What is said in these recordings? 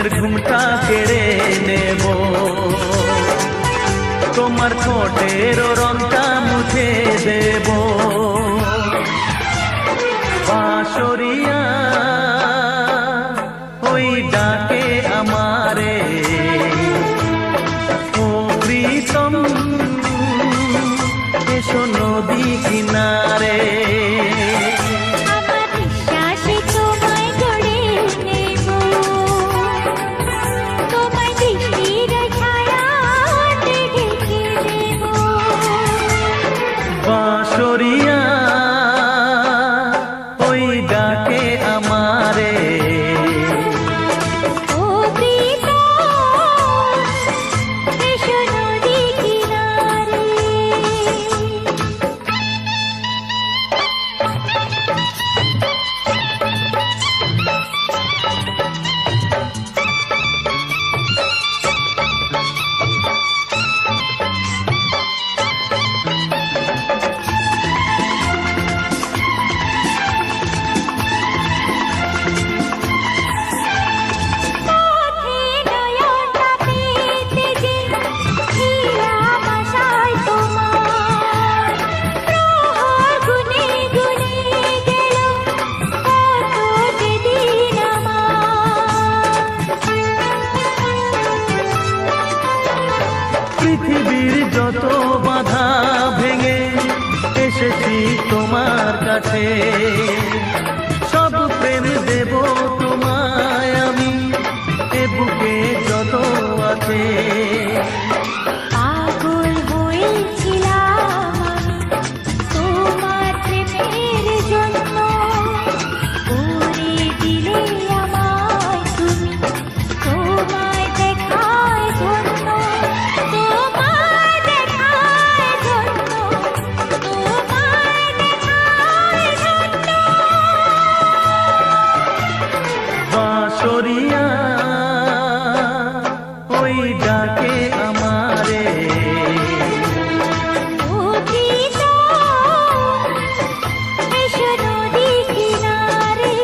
মনের ঘুমটা কেড়ে নেব, তোমার ঠোঁটের রংটা মুছে দেব। বাঁশরিয়া ওই ডাকে আমারে, ও প্রীতম এসো নদী কিনারে। বাঁশরিয়া ওই ডাকে আমারে, ও প্রীতম এসো নদী কিনারে। পৃথিবীর যত বাধা ভেঙে এসেছি তোমার কাছে, সব প্রেম দেব তোমায় আমি, এ বুকে যত আছে। পাগল হয়েছিলাম আমি তোমার প্রেমের জন্য, করে দিলে আমায় তুমি তোমায় দেখার জন্য, তোমায় দেখার জন্য, তোমায় দেখার জন্য। বাঁশরিয়া ওই ডাকে আমারে, ও প্রীতম এসো নদী কিনারে।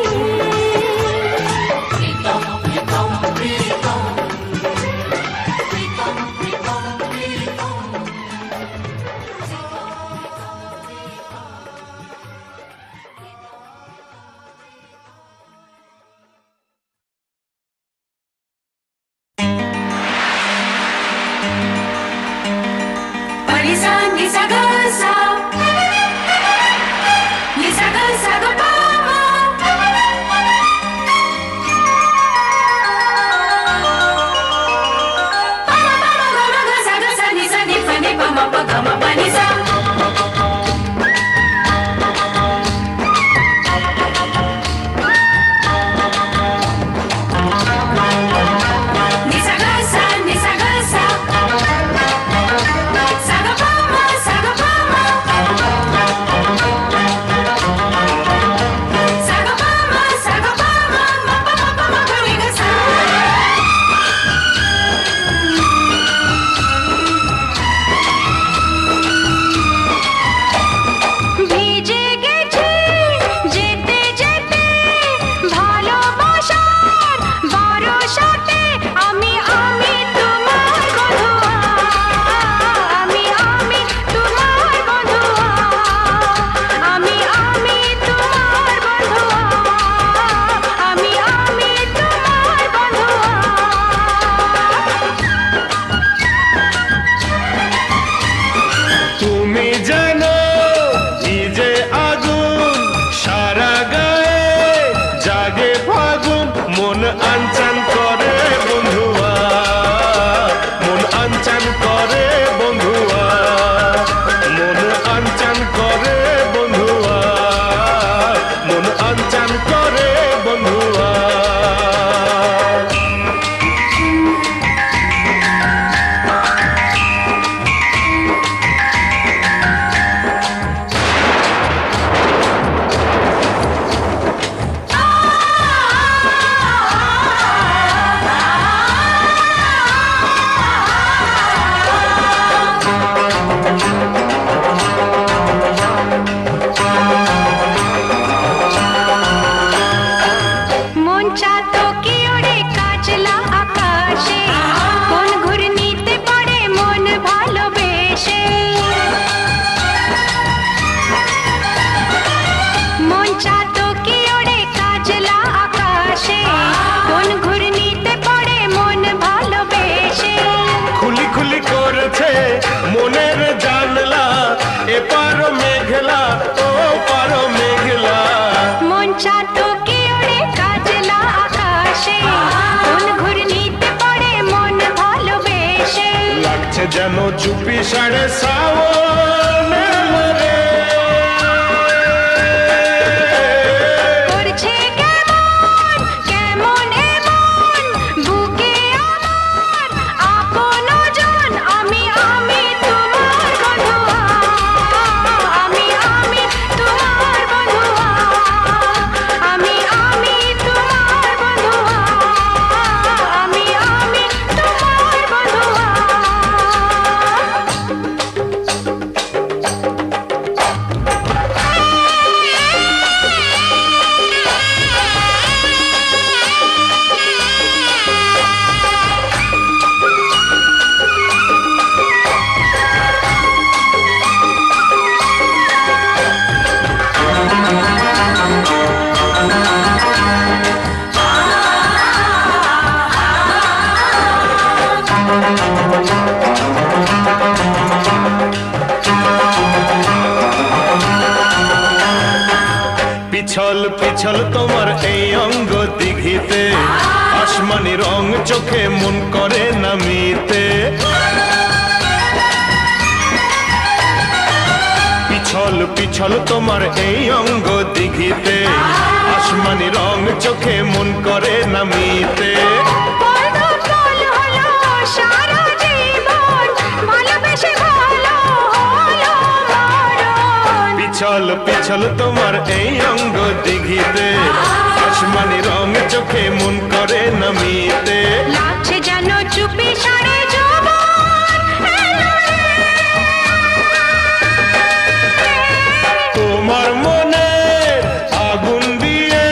Parisa, nisa, gasa. Nisa, gasa, gapa. Pama, pama, gama, gasa, gasa, nisa, nipa, nipa, mapa, gama, panisa. Nisa, gasa, nisa, gasa. Sagapama, sagapama. Sagapama, sagapama, mapa, mapa, mapa, rigasa. ভিজে গেছে যেতে যেতে ভালোবাসার বরসাতে, আমি তোমার বন্ধুয়া, আমি তোমার বন্ধুয়া, আমি তোমার বন্ধুয়া, আমি তোমার বন্ধুয়া। তুমি জানো এই যে আগুন সারা গায়ে জাগে ফাগুন, মন আনচান করে বন্ধুয়া, মন আনচান করে বন্ধুয়া, মন আনচান করে বন্ধুয়া, মন আনচান করে বন্ধুয়া। যেন চুপি সাড়ে শ্রাবণ এলো রে। করছে কেমন কেমন এমন বুকে আমার আপনজন আমি তোমার বন্ধুয়া আমি তোমার বন্ধুয়া আমি তোমার বন্ধুয়া আমি তোমার বন্ধুয়া। পিছল পিছল তোমার এই অঙ্গ দিঘিতে, আসমানি রং চোখে মন করে নামিতে। পিছল পিছল তোমার এই অঙ্গ দিঘিতে, আসমানি রং চোখে মন করে নামিতে। সারা জীবন ভালোবেসে ভালো হলো মরণ। পিছল পিছল তোমার এই অঙ্গ দিঘিতে, আসমানি রং চোখে মন করে নামিতে। লাগছে যেন চুপি সাড়ে যৌবন এলো রে। তোমার মনে আগুন দিয়ে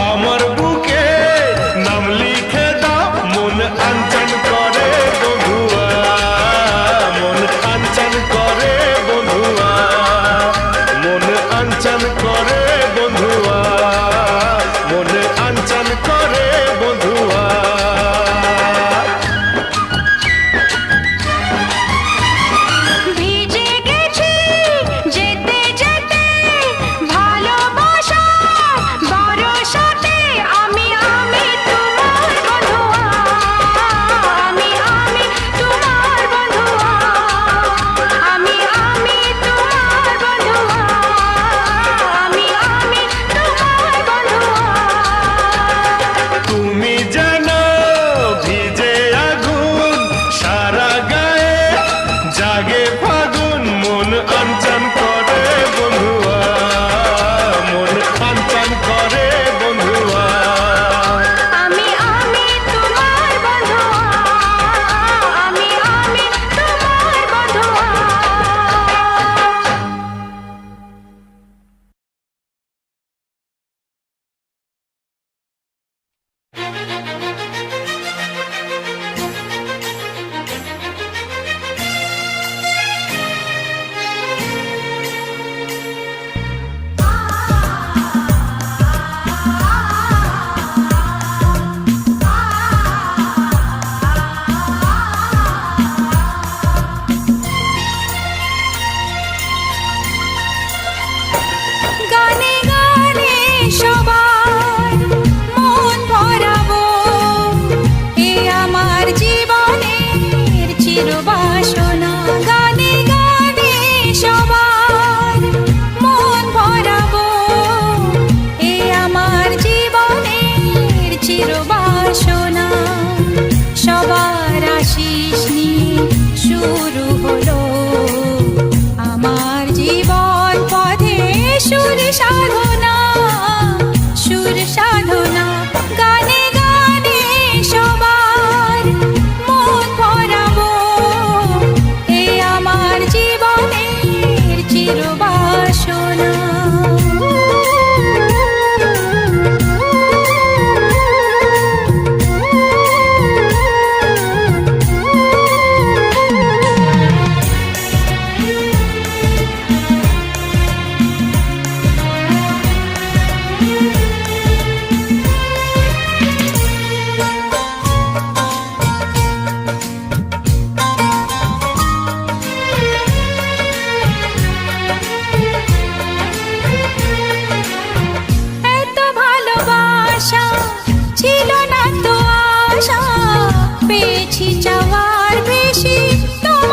আমার বুকে নাম লিখে দাও, মন আনচান করে বন্ধুয়া, মন আনচান করে বন্ধুয়া, মন আনচান করে বন্ধুয়া, মন আনচান করে বন্ধুয়া। ভিজে গেছি যেতে যেতে ভালোবাসা বরসাতে আমি তোমার বন্ধুয়া আমি তোমার বন্ধুয়া আমি তোমার বন্ধুয়া আমি তোমার বন্ধুয়া। তুমি জানো ভিজে আগুন সারা গায়ে, জাগে ফাগুন মন আনচান করে বন্ধুয়া, মন আনচান করে বন্ধুয়া। আমি তোমার বন্ধুয়া আমি তোমার বন্ধুয়া। গানে গানে সবার মন ভরাবো, এ আমার জীবনের চিরবাসনা। গানে গানে সবার মন ভরাবো, এ আমার জীবনের চিরবাসনা। সবার আশিস নিয়ে শুরু হলো আমার জীবন পথে সুর সাধনা, সুর সাধনা। গানে গানে সবার মন ভরাবো, এ আমার জীবনের চিরবাসনা। পেয়েছি চাওয়ার বেশি তোমার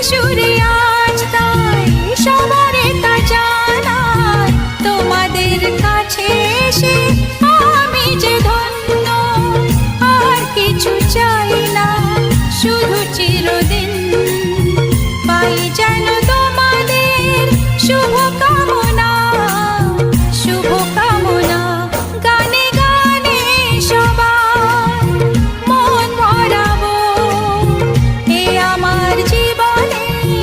সুরে আজ তাই সবারে তা জানাই তোমাদের কাছে এসে আমি যে ধন্য আর কিছু চাই না শুধু চিরদিন পাই যেন তোমাদের শুভকামনা শুভকামনা গানে গানে সবার মন ভরাবো এ আমার জীবনের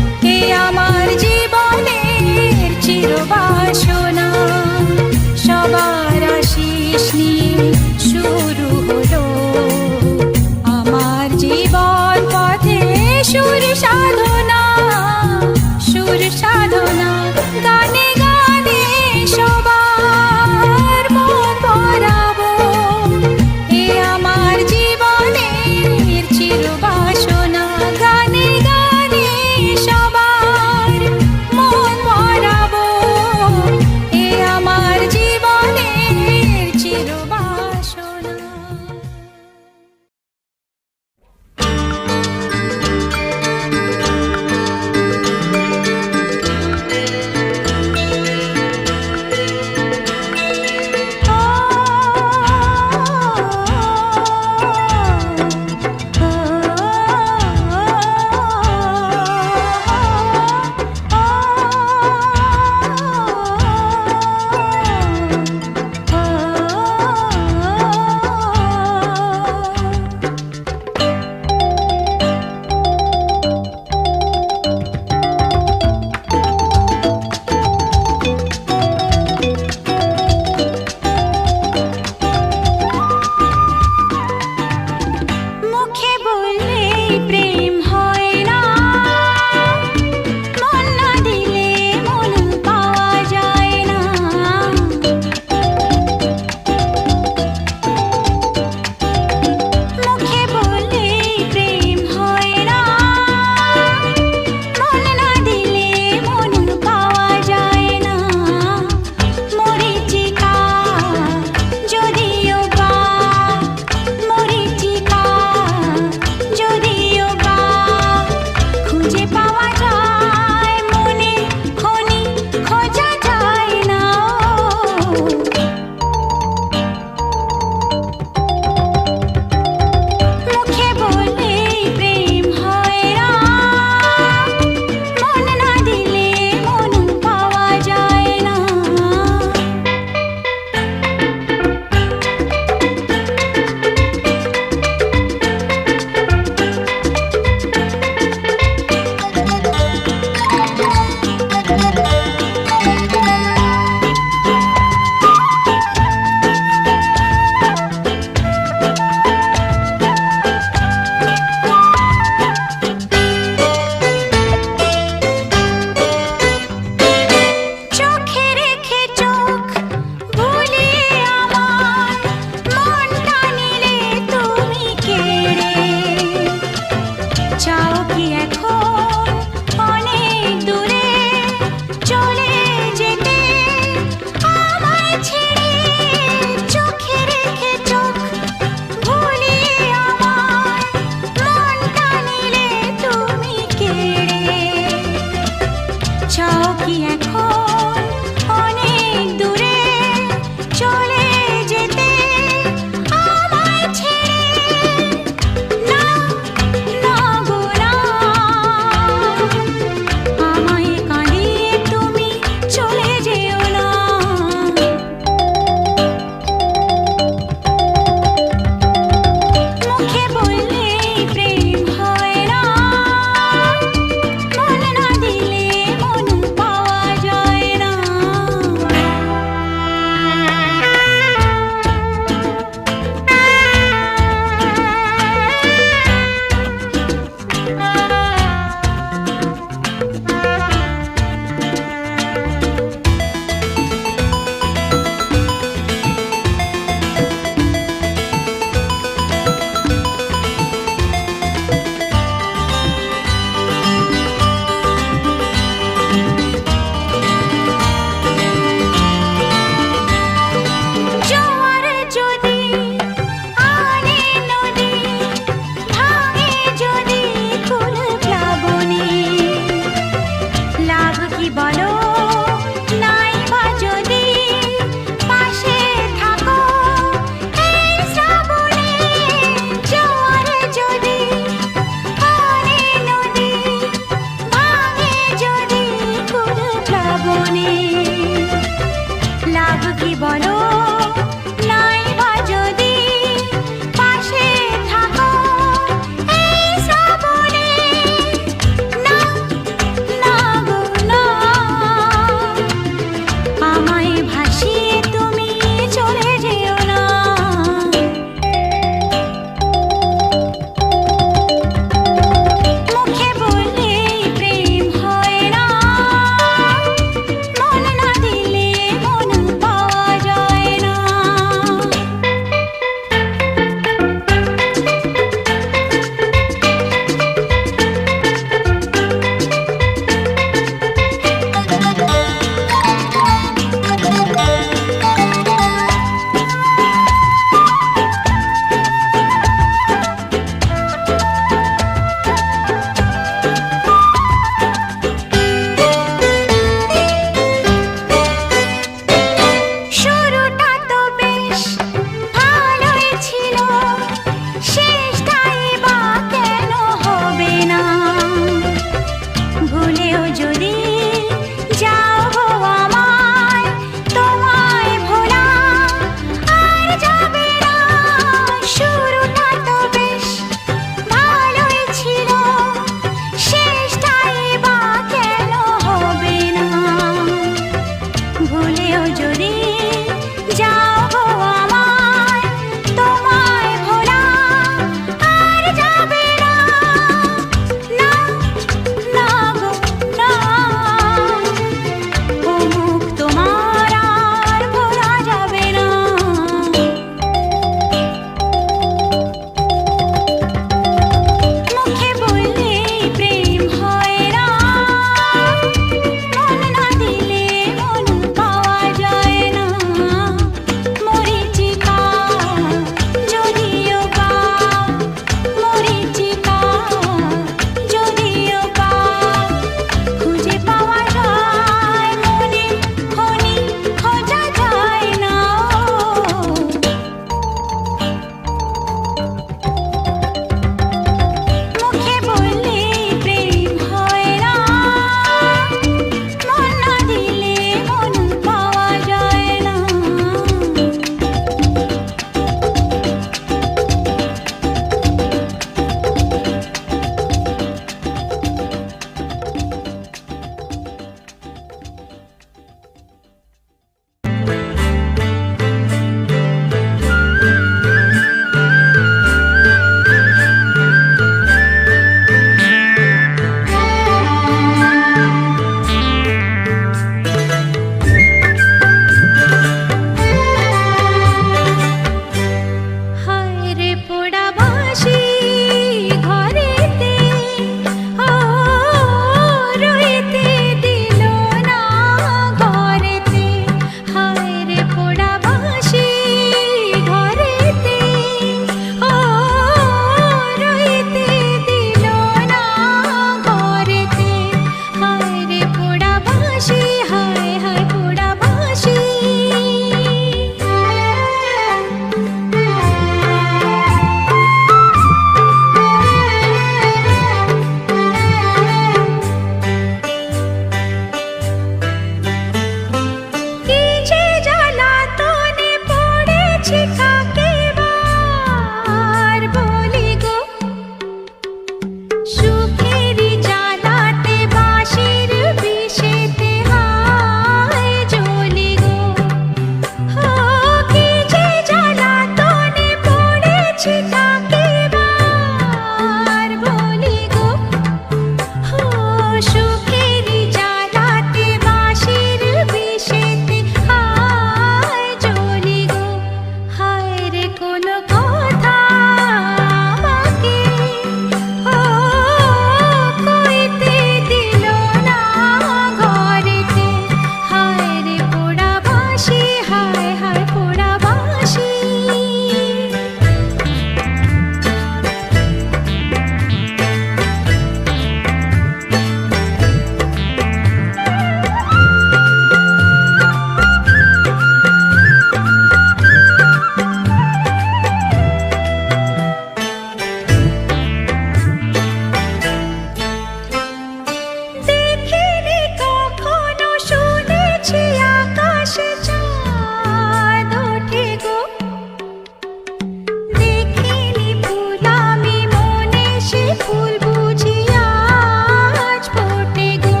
ফুল বুঝি আজ ফোটে গো।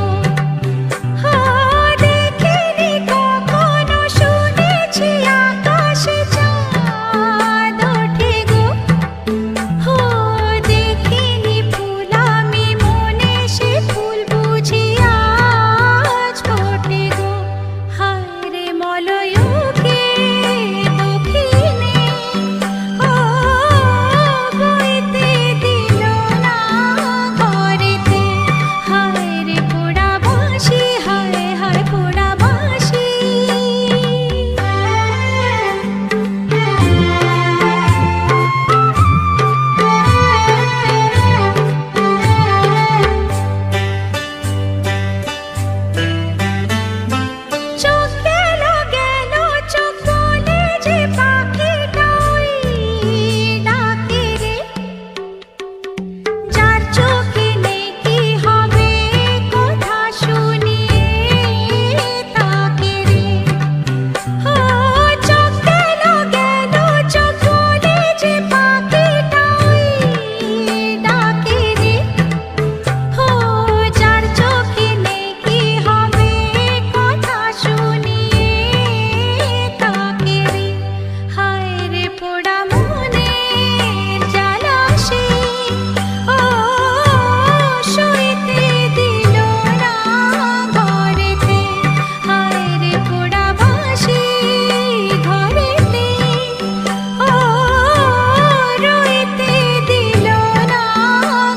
দেখিনি কখনো, শুনেছি আকাশে চাঁদ ওঠে গো। দেখিনি ফুল আমি মনে, সে ফুল বুঝি আজ ফোটে গো। হায় রে মলয়কে দক্ষিণে বইতে দিল না ঘরেতে। হায় রে পোড়া বাঁশি, হায় হায় পোড়া বাঁশি। চোখ গেল গেল, চোখ বলে যে পাখিটা ওই ডাকে রে। যার চোখে নেই কি হবে, কথা শুনিয়ে তাকে রে। চোখ গেল গেল, চোখ বলে যে পাখিটা ওই ডাকে রে। যার চোখে নেই কি হবে, কথা শুনিয়ে তাকে রে। হায় রে পোড়া মনের জ্বালা সে সইতে দিল না ঘরেতে। হায় রে পোড়া বাঁশি ঘরেতে রইতে দিল না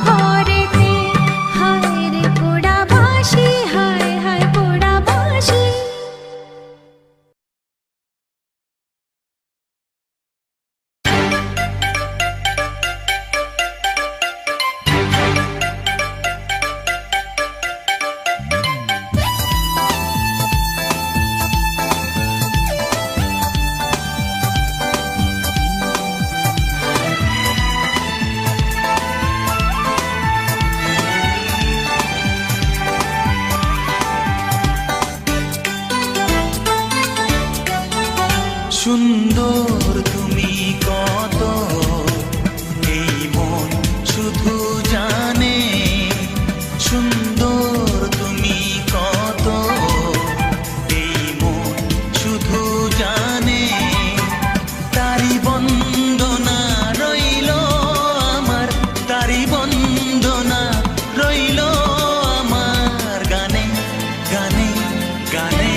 ঘরেতে। হায় রে পোড়া বাঁশি, হায় হায় পোড়া বাঁশি। সুন্দর তুমি কত, এই মন শুধু জানে। সুন্দর তুমি কত, এই মন শুধু জানে। তারি বন্দনা রইল আমার, তারি বন্দনা রইল আমার গানে গানে গানে।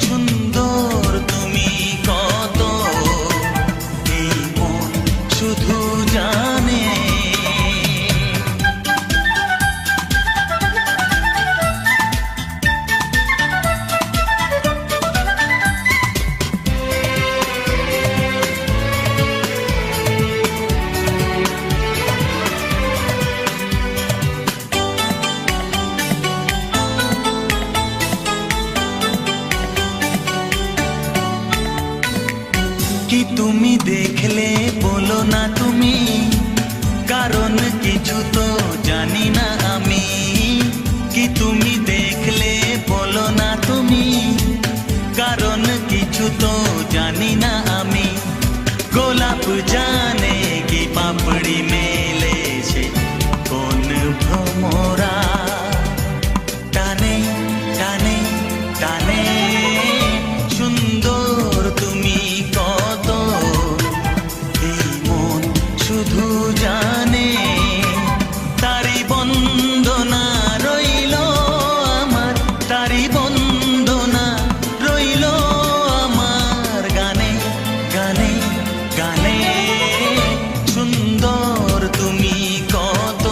সুন্দর তুমি কত, এই মন শুধু জানে। কি তুমি দেখলে বলো না তুমি, কারণ কিছু তো জানি না আমি। কি তুমি দেখলে বলো না তুমি, কারণ কিছু তো জানি না আমি। গোলাপ জানে কি পাপড়ি মেলে সে কোন ভ্রমরা। টানে টানে টানে, সুন্দর তুমি কত, এই মন শুধু জানে। তারি বন্দনা রইল আমার, তারি বন্দনা রইল আমার গানে গানে গানে। সুন্দর তুমি কত,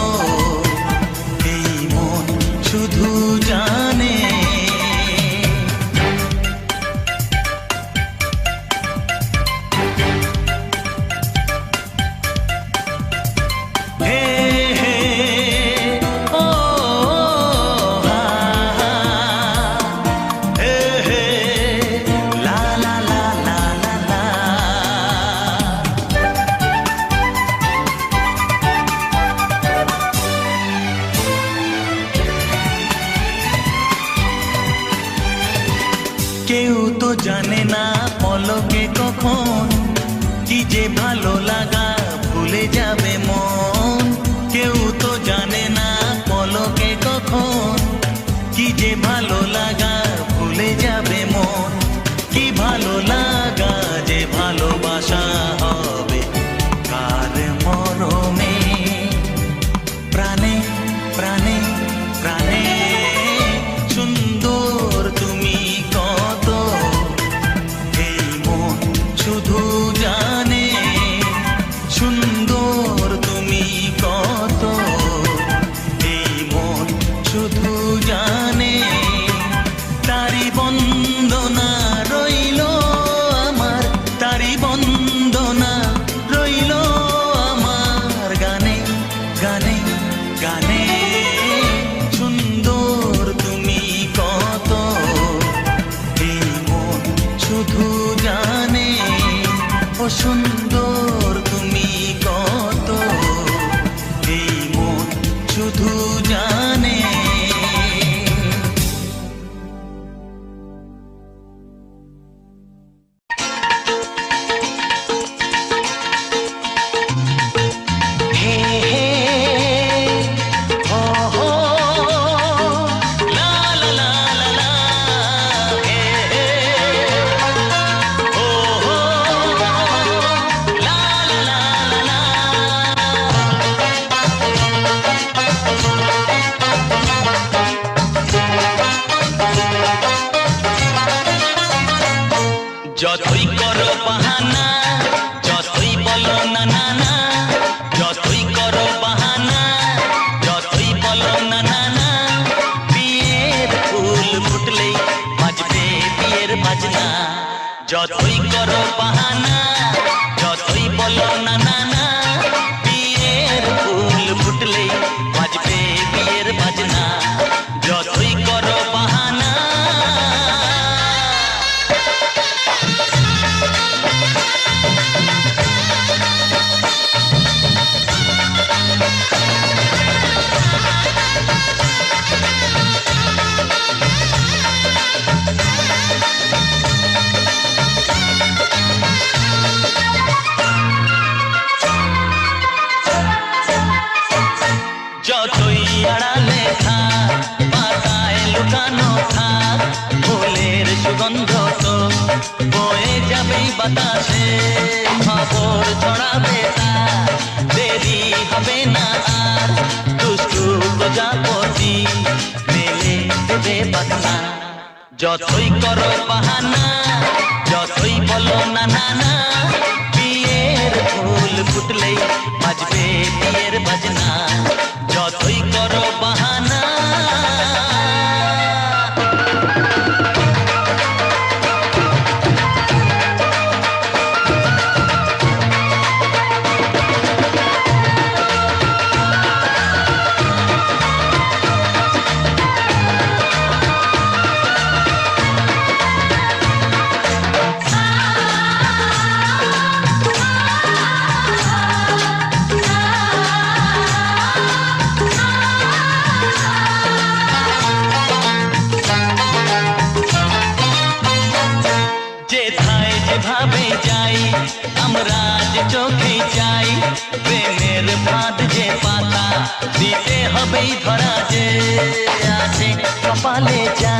এই মন শুধু জানে। হে হে ও হা হা, হে হে লা লা লা লা লা লা। কেউ তো জানে না পলকে কখন কি যে ভালো লাগা ভুলে যাবে মন। যতই করো বাহানা, যতই বলো না না না, বিয়ের ফুল ফুটলেই বাজবে বিয়ের বাজনা। যতই করো বাহানা, যেথায় যেভাবে যাই আমরা যে চোখে চাই, প্রেমের ফাঁদ যে পাতা দিতে হবেই ধরা, যে আছে কপালে যা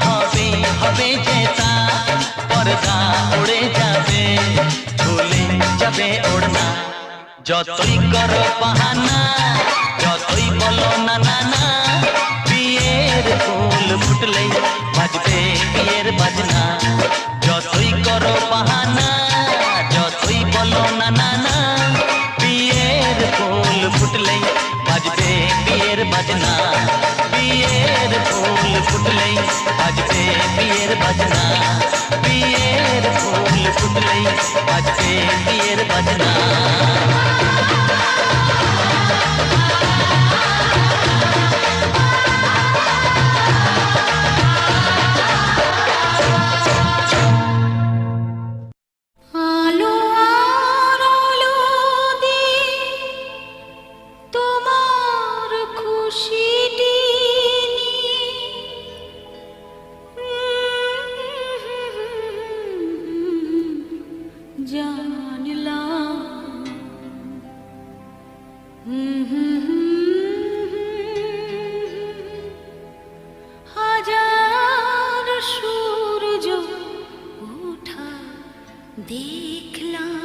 হবে হবে যে তা, পর্দা উড়ে যাবে ভুলে যাবে ওড়না। যতই করো বাহানা, যতই বলো না না না, বিয়ের ফুল ফুটলেই বাজবে বিয়ের বাজনা। যতই করো বাহানা, যতই বলো না না না, বিয়ের ফুল ফুটলেই বাজবে বিয়ের বাজনা। বিয়ের ফুল ফুটলেই বাজবে বিয়ের বাজনা। বিয়ের ফুল ফুটলেই বাজবে বিয়ের বাজনা। আলো আর আলো দিয়ে তোমার খুশিটি জানলাম হাজার সূর্য ওঠা দেখলাম।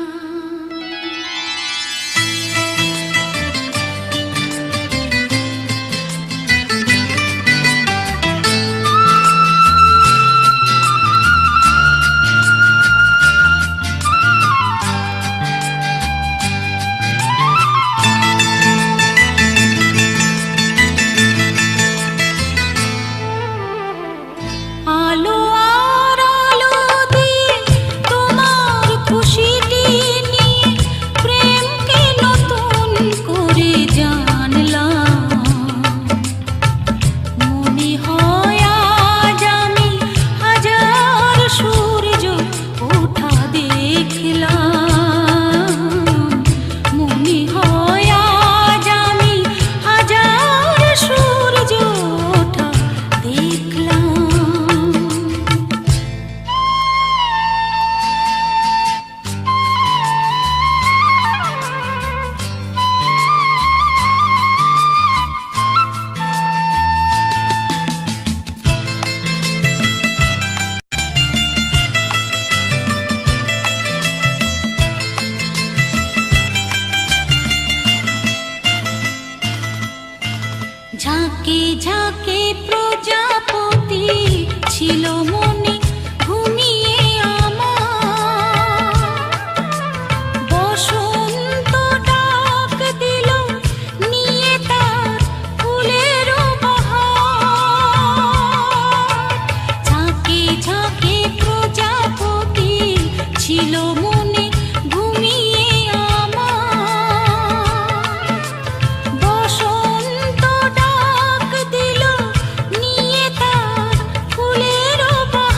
আলো আর আলো দিয়ে তোমার খুশিটি নিয়ে প্রেমকে নতুন করে জানলাম। মনে হয় আজ আমি হাজার সূর্য ওঠা দেখলাম। মনে হয় আজ আমি হাজার সূর্য ওঠা দেখলাম। ঝাঁকে ঝাঁকে প্রজাপতি ছিল মনে ঘুমিয়ে আমার। বসন্ত ডাক দিল নিয়ে তার ফুলের বাহার। ঝাঁকে ঝাঁকে প্রজাপতি ছিল মনে ঘুমিয়ে আমার। বসন্ত ডাক দিল নিয়ে তার ফুলের বাহার।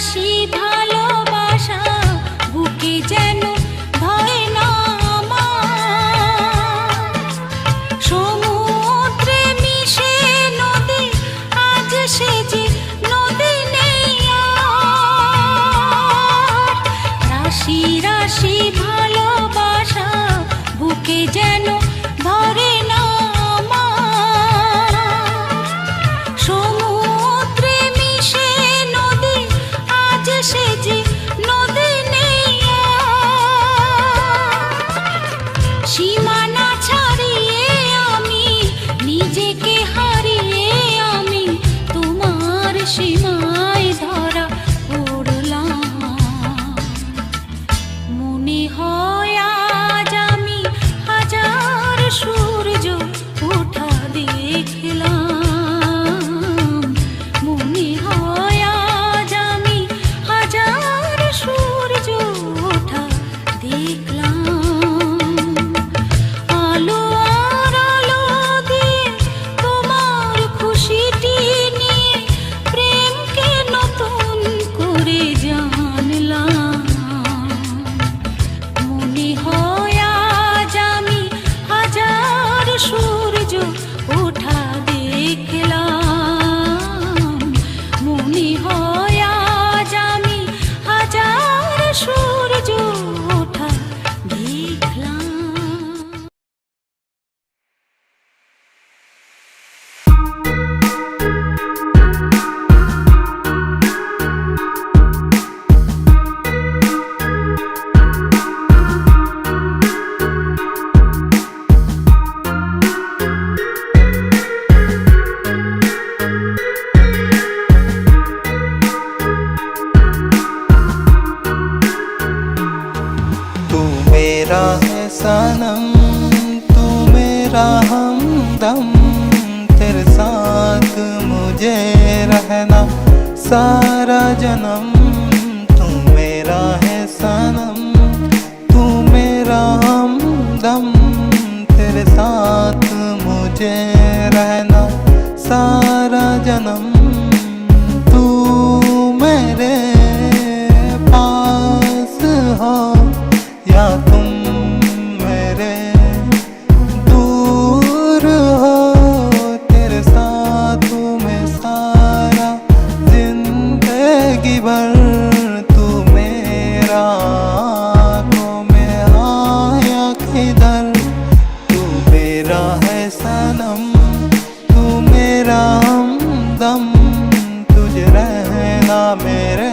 রাশি ভালোবাসা বুকে যেন ধরে না আমার। সমুদ্রে মিশে নদী আজ সে যে নদী নেই আর। রাশি রাশি ভালোবাসা বুকে যেন ধরে না আমার। সমুদ্রে মিশে নদী আজ সে যে নদী নেই আর। সীমানা ছাড়িয়ে আমি নিজেকে হারিয়ে আমি তোমার সীমায় ধরা পড়লাম। মনে হয় আজ আমি হাজার সূর্য ওঠা দেখলাম। মনে হয় আজ আমি হাজার সূর্য ওঠা দেখলাম। আলো আর আলো দিয়ে তোমার খুশিটি নিয়ে প্রেমকে নতুন করে জানলাম। মনে হয় আজ আমি হাজার সূর্য ওঠা দেখলাম। মনে হয় আজ আমি হাজার সূর্য ওঠা দেখলাম। तू मेरा है सनम, तू मेरा हमदम, तेरे साथ मुझे रहना सारा जन्म। तू मेरा है सनम, तू मेरा हमदम, तेरे साथ मुझे रहना सारा जन्म। तू मेरे पास हो या तुम मेरे दूर हो, तेरे साथ मैं सारा जिंदगी भर। तू मेरा आँखों में आया किधर। तू मेरा है सनम, तू मेरा हमदम, तुझे रहना मेरे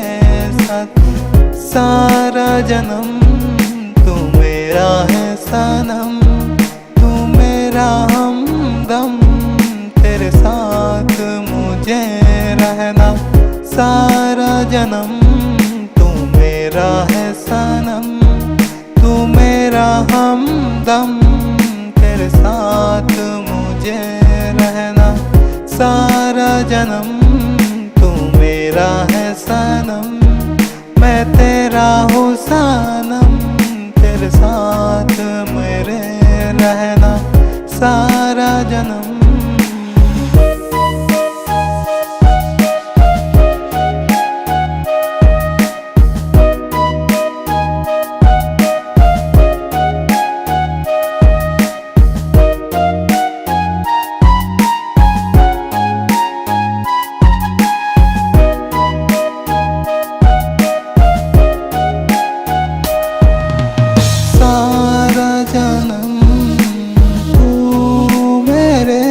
साथ सारा जन्म। तू मेरा है सनम, तू मेरा हमदम, तेरे साथ मुझे रहना सारा जन्म। तू मेरा है सनम, तू मेरा हमदम, तेरे साथ मुझे रहना सारा जन्म। तू मेरा है सनम, मैं तेरा हूँ सनम, तेरे साथ मेरे रहना सारा जन्म। सारा जन्म तू मेरे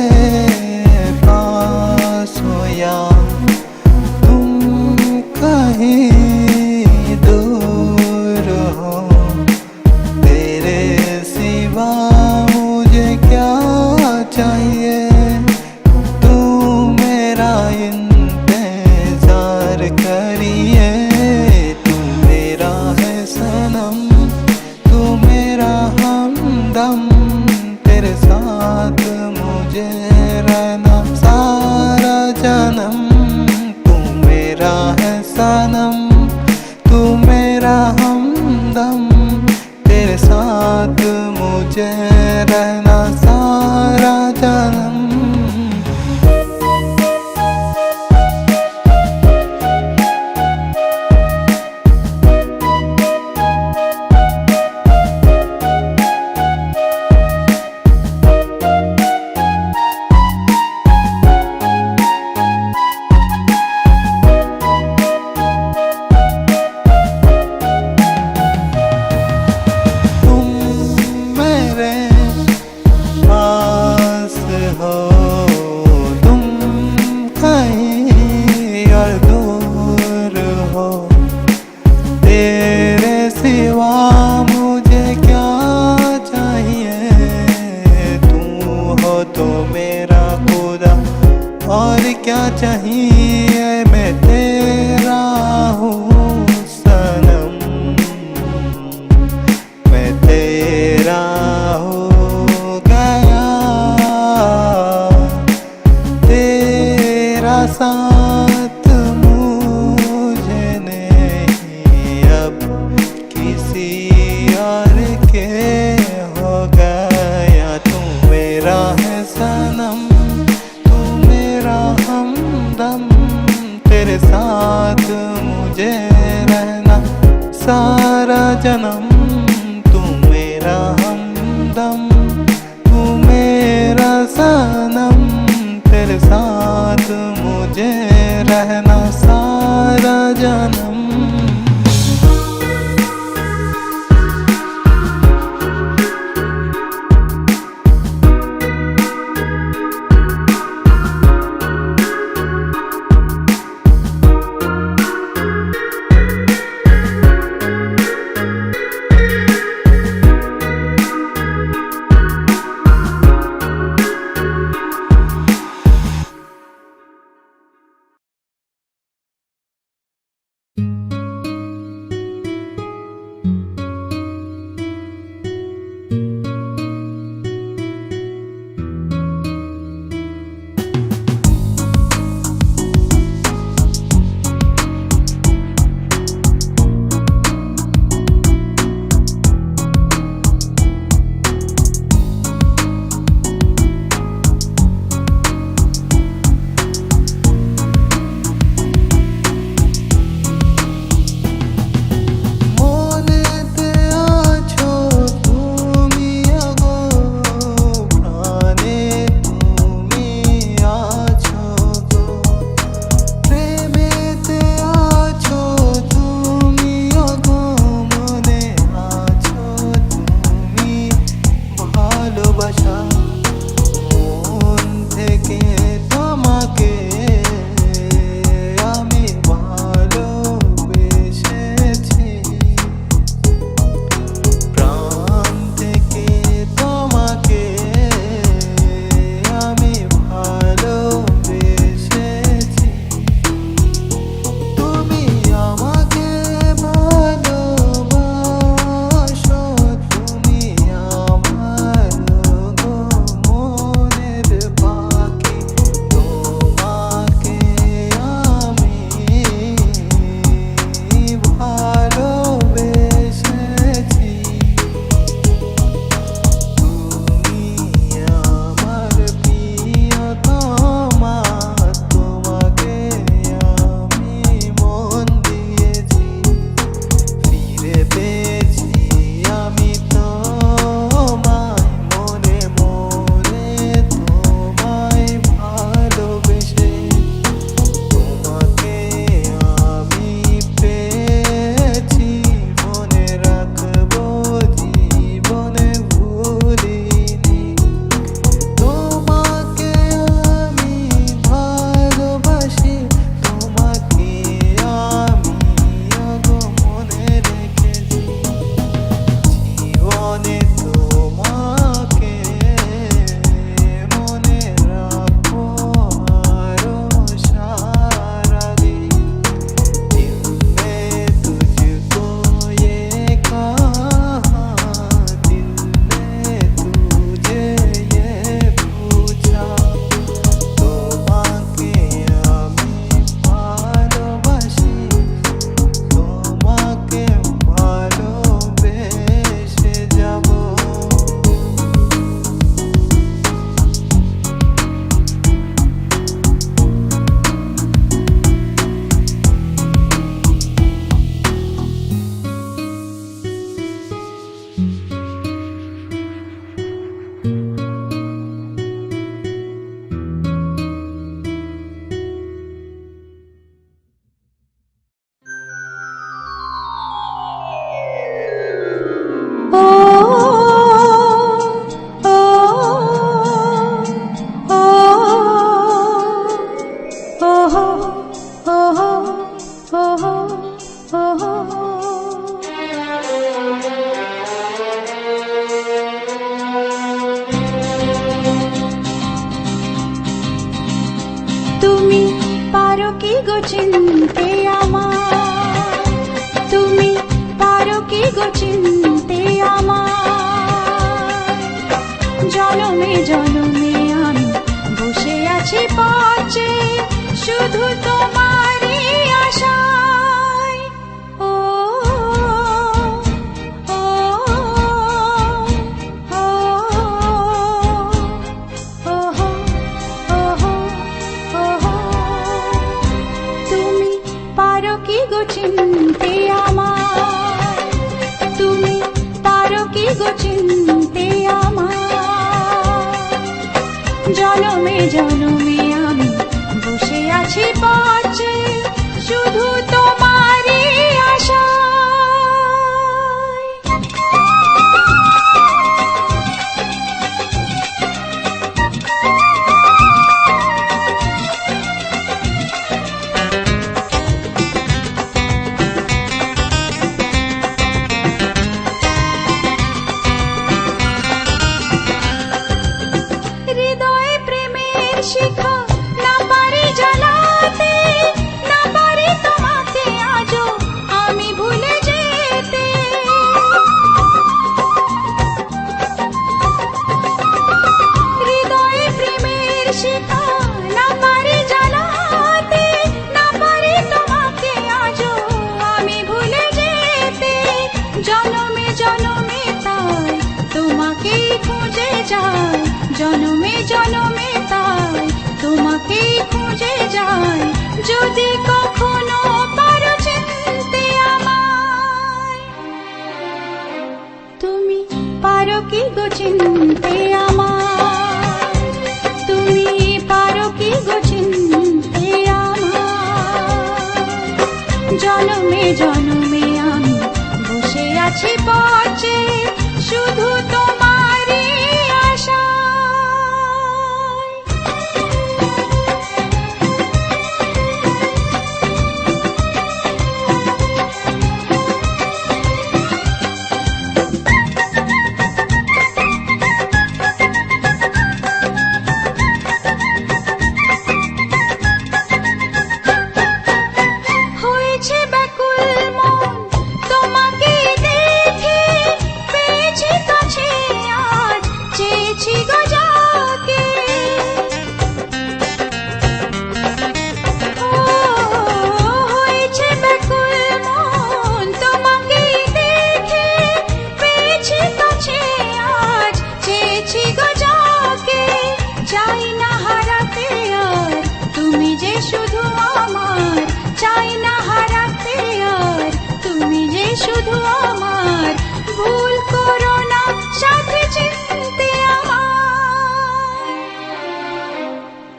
पास हो या तुम कहीं दूर हो, तेरे सिवा मुझे क्या चाहिए। तू मेरा इंतजार करिए। तू मेरा है सनम, तू मेरा हमदम, तेरे साथ मुझे रहना सारा जन्म। तू मेरा है सनम, तू मेरा हमदम, तेरे साथ मुझे रहना सारा जन्म। जन्म तू मेरा हमदम तू मेरा सनम तेरे साथ मुझे रहना सारा जन्म চিনতে আমার, তুমি পারো কি গো চিনতে আমার? জনমে জনমে আমি বসে আছি পাশে, শুধু তোমারই আশায়। ও ও ও তুমি পারো কি গো চিনতে আমার? পারো কি গো চিনতে আমায়? জনমে জনমে আমি বসে আছি পাশে, শুধু তোমারই আশায়। হৃদয়ে প্রেমের শিখা না পারি জ্বালাতে, না পারি তোমাকে আজও আমি ভুলে যেতে। হৃদয়ে প্রেমের শিখা না পারি জ্বালাতে, না পারি তোমাকে আজও আমি ভুলে যেতে। জনমে জনমে তাই তোমাকেই খুঁজে যাই, জনমে জনমে তাই তোমাকেই খুঁজে যাই। যদি কখনো পারো চিনতে আমায়, তুমি পারো কি গো চিনতে আমায়? তুমি পারো কি গো চিনতে আমায়? জনমে জনমে আমি বসে আছি পাশে, শুধু তোমারই আশায়। হয়েছে ব্যাকুল মন তোমাকে দেখে, পেয়েছি কাছে আজ চেয়েছি গো যাকে। ও হয়েছে ব্যাকুল মন তোমাকে দেখে, পেয়েছি কাছে আজ চেয়েছি গো যাকে। চাই না হারাতে আর তুমি যে শুধু আমার, চাই না হারাতে আর তুমি যে শুধু আমার। ভুল করো না সাথে চিনতে আমায়,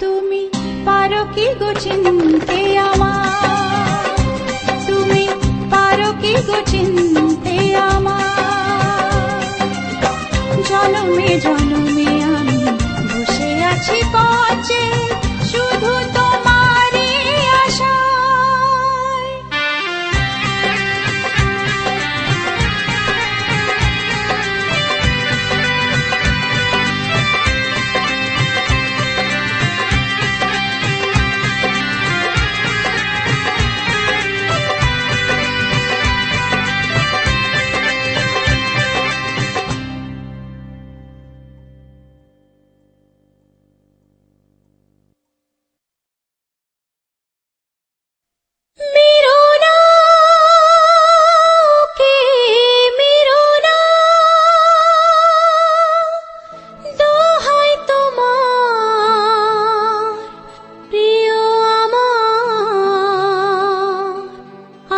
তুমি পারো কি গো চিনতে আমায়? তুমি পারো কি গো চিনতে আমায়? জনমে জনমে আমি বসে আছি পাশে, শুধু তোমারই আশায়। মেরো না ওকে মেরো না, দোহাই তোমার প্রিয় আমার,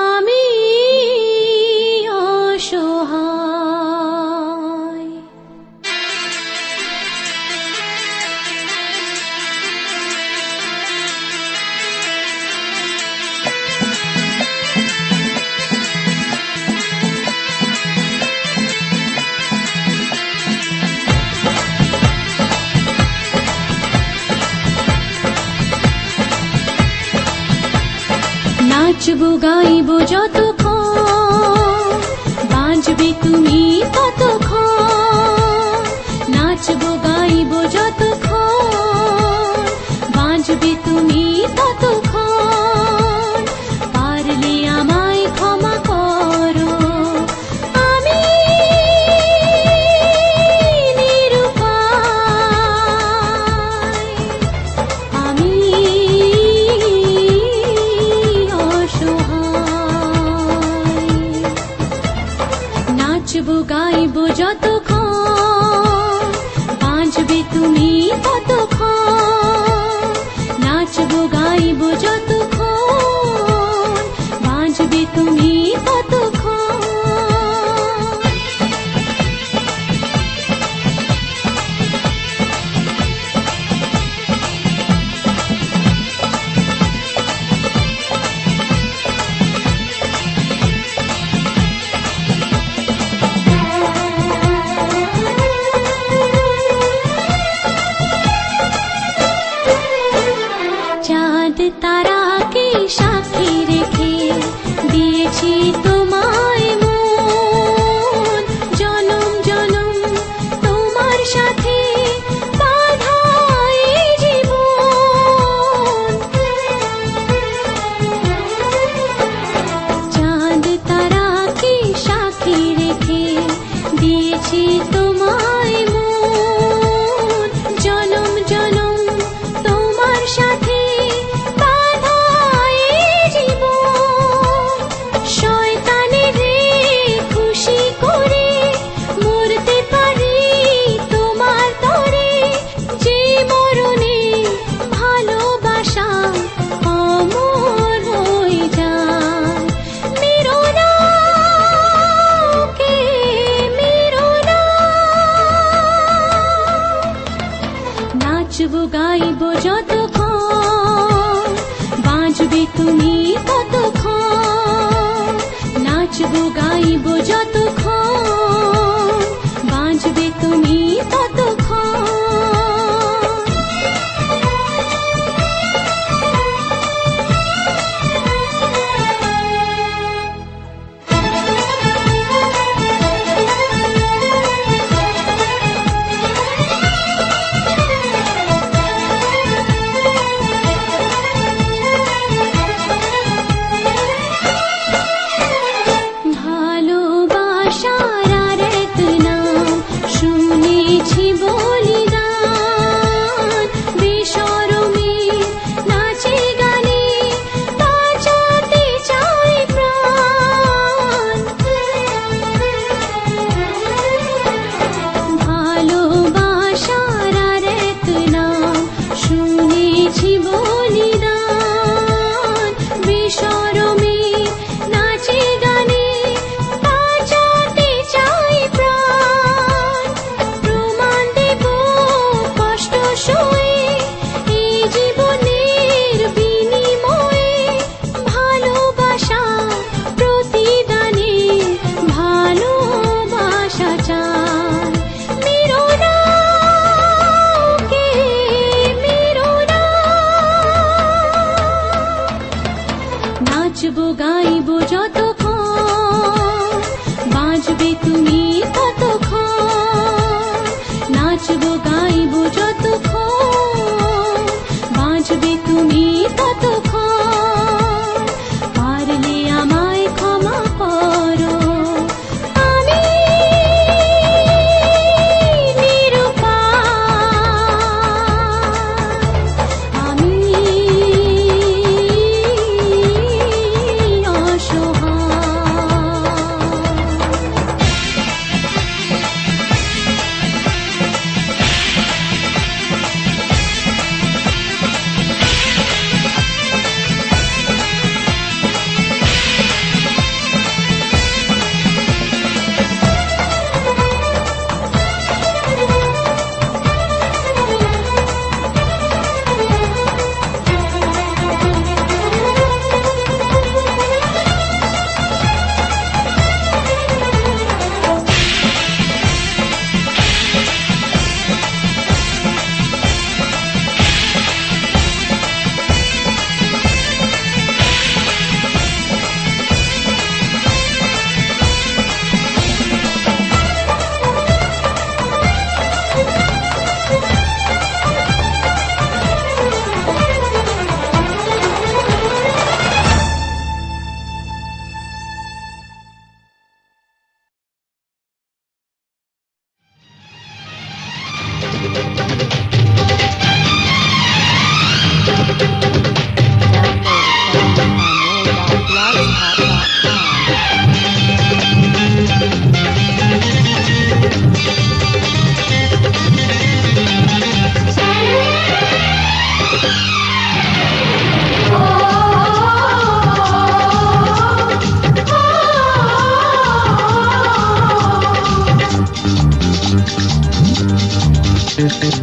আমি অসহায়। নাচবো গাইবো যতক্ষণ, বাঁচবে তুমি ততক্ষণ। নাচবো গাইবো যতক্ষণ, বাঁচবে তুমি ততক্ষণ। পারলে আমায় ক্ষমা করো, আমি নিরুপায়, আমি অসহায়। নাচবো গাইবো যতক্ষণ, বাঁচবে তুমি ততক্ষণ। নাচবো গাইবো যতক্ষণ, বাঁচবে তুমি ততক্ষণ। তোমায় মন জনম জনম তোমার সাথে বাঁধা এই জীবন। চাঁদ তারাকে সাথী রেখে দিয়েছি তোমায় মন জনম জনম তোমার সাথে বাঁধা এই জীবন। শয়তানের খুশি করে মরতে পারি তোমার তরে, যে মরণে ভালোবাসা অমর হয়ে যায়। মেরো না কে মেরো না, নাচবো গাইবো যতক্ষণ বাঁচবে তুমি ততক্ষণ। নাচবো গাইবো যতক্ষণ বাঁচবে তুমি ততক্ষণ। ভালোবাসার আরেক নাম শুনেছি বলিদান। বেশরমে নাচে গানে বাঁচাতে চাই প্রাণ। ভালোবাসার আরেক নাম শুনেছি বলিদান। বেশরমে নাচে গানে বাঁচাতে চাই প্রাণ। প্রমাণ দেব কষ্ট সয়ে এই জীবনের বিনিময়ে। ভালোবাসা প্রতিদানে ভালোবাসা চাই। মেরো না কে মেরো না, নাচবো গাইবো যতক্ষণ বাঁচবে তুমি ততক্ষণ। নাচবো গাইবো যতক্ষণ বাঁচবে তুমি ততক্ষণ। পারলে আমায় ক্ষমা করো, আমি নিরুপায়, আমি Thank you.